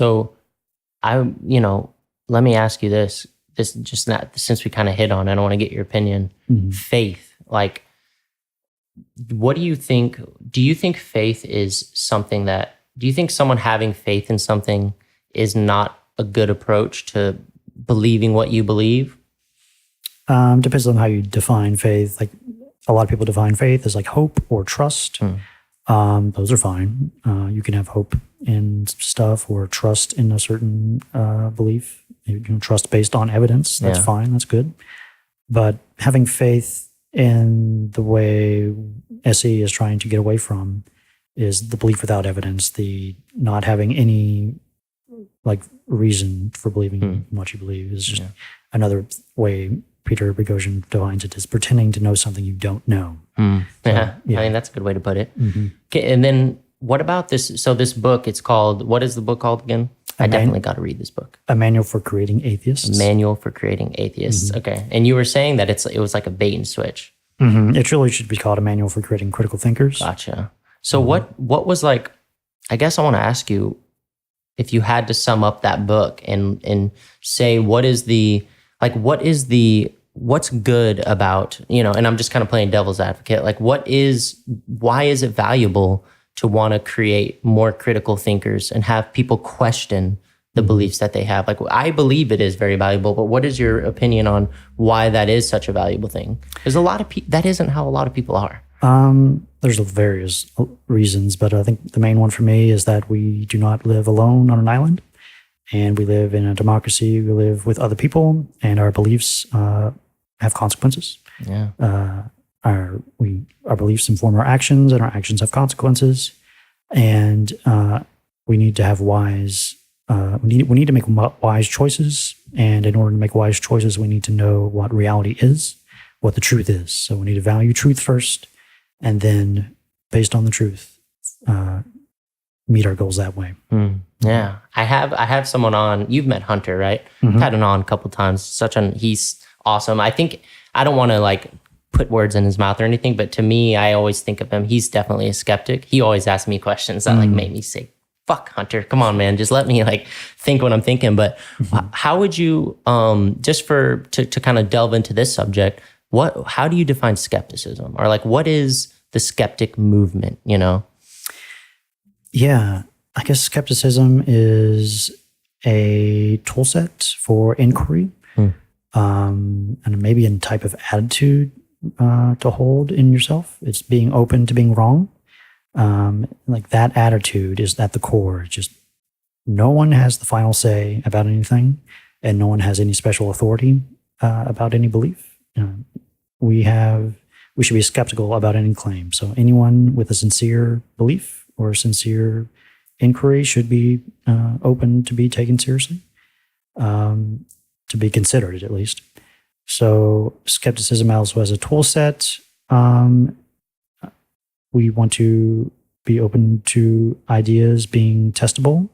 So let me ask you this. This just not, since we kind of hit on it, I want to get your opinion. Faith, like, what do you think? Do you think faith is something that, do you think someone having faith in something is not a good approach to believing what you believe? Depends on how you define faith. Like, a lot of people define faith as like hope or trust. Those are fine. You can have hope in stuff or trust in a certain belief. You can trust based on evidence. That's fine. That's good. But having faith in the way SE is trying to get away from is the belief without evidence, the not having any like reason for believing what you believe is just another way Peter Boghossian defines it, is pretending to know something you don't know. I mean, that's a good way to put it. Okay, and then what about this? So this book, it's called, what is the book called again? I definitely got to read this book. A Manual for Creating Atheists. A Manual for Creating Atheists. Okay. And you were saying that it was like a bait and switch. It really should be called A Manual for Creating Critical Thinkers. Gotcha. So what was like, I guess I want to ask you, if you had to sum up that book and say, what's good about, and I'm just kind of playing devil's advocate, like why is it valuable to want to create more critical thinkers and have people question the beliefs that they have? Like, I believe it is very valuable, but what is your opinion on why that is such a valuable thing? Because that isn't how a lot of people are. There's various reasons, but I think the main one for me is that we do not live alone on an island, and we live in a democracy. We live with other people, and our beliefs have consequences. Our beliefs inform our actions, and our actions have consequences. And we need to have wise. We need to make wise choices, and in order to make wise choices, we need to know what reality is, what the truth is. So we need to value truth first, and then, based on the truth, meet our goals that way. Yeah, I have someone on. You've met Hunter, right? I've had him on a couple times. He's awesome. I think, I don't want to like put words in his mouth or anything, but to me, I always think of him. He's definitely a skeptic. He always asks me questions that like make me say, "Fuck, Hunter, come on, man, just let me like think what I'm thinking." But how would you, just to kind of delve into this subject, how do you define skepticism, or like what is the skeptic movement? Yeah, I guess skepticism is a tool set for inquiry, and maybe a type of attitude to hold in yourself. It's being open to being wrong. Like that attitude is at the core. Just no one has the final say about anything, and no one has any special authority about any belief. We should be skeptical about any claim. So anyone with a sincere belief or a sincere inquiry should be open to be taken seriously, to be considered at least. So skepticism also as a tool set. We want to be open to ideas being testable.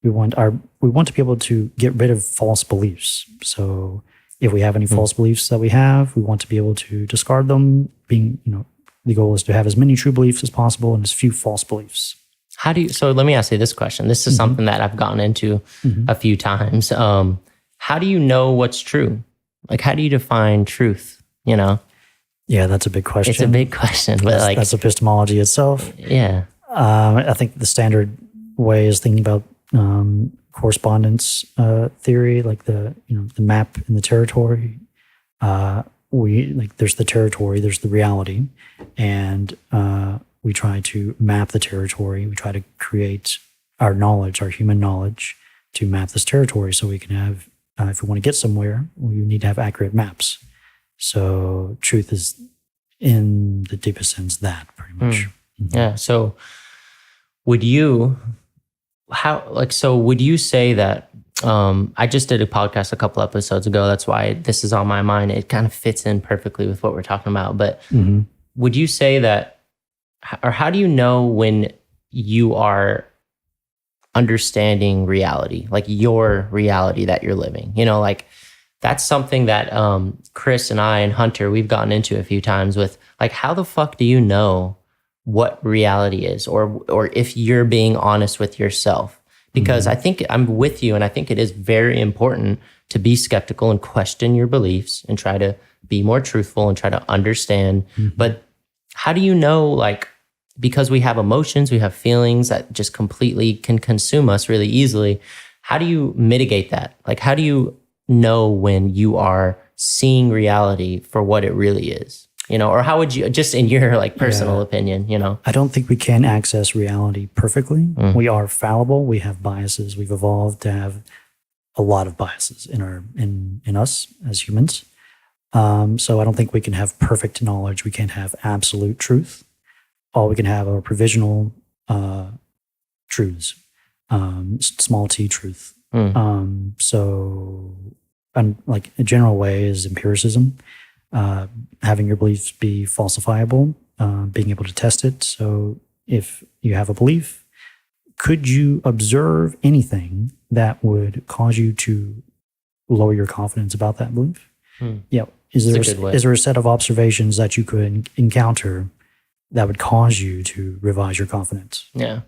We want to be able to get rid of false beliefs. So if we have any false beliefs that we have, we want to be able to discard them. The goal is to have as many true beliefs as possible and as few false beliefs. So let me ask you this question. This is something that I've gotten into a few times. How do you know what's true? Like, how do you define truth? Yeah, that's a big question. It's a big question, but that's epistemology itself. Yeah. I think the standard way is thinking about correspondence theory, like the map in the territory. There's the territory, there's the reality, and we try to map the territory. We try to create our knowledge, our human knowledge, to map this territory so we can have, if we want to get somewhere, we need to have accurate maps. So truth is, in the deepest sense, that pretty much. Yeah. So would you say that, I just did a podcast a couple episodes ago. That's why this is on my mind. It kind of fits in perfectly with what we're talking about. But would you say that, or how do you know when you are understanding reality, like your reality that you're living? That's something that Chris and I and Hunter, we've gotten into a few times with, like, how the fuck do you know what reality is, or if you're being honest with yourself? because I think I'm with you, and I think it is very important to be skeptical and question your beliefs and try to be more truthful and try to understand. But how do you know, like, because we have emotions, we have feelings that just completely can consume us really easily. How do you mitigate that? Like, how do you know when you are seeing reality for what it really is? You know, or how would you, just in your like personal opinion, you know? I don't think we can access reality perfectly. We are fallible. We have biases. We've evolved to have a lot of biases in us as humans. So I don't think we can have perfect knowledge. We can't have absolute truth. All we can have are provisional truths, small t truth. So, like a general way is empiricism. Having your beliefs be falsifiable, being able to test it. So if you have a belief, could you observe anything that would cause you to lower your confidence about that belief? Yeah. Is there a set of observations that you could encounter that would cause you to revise your confidence? Yeah.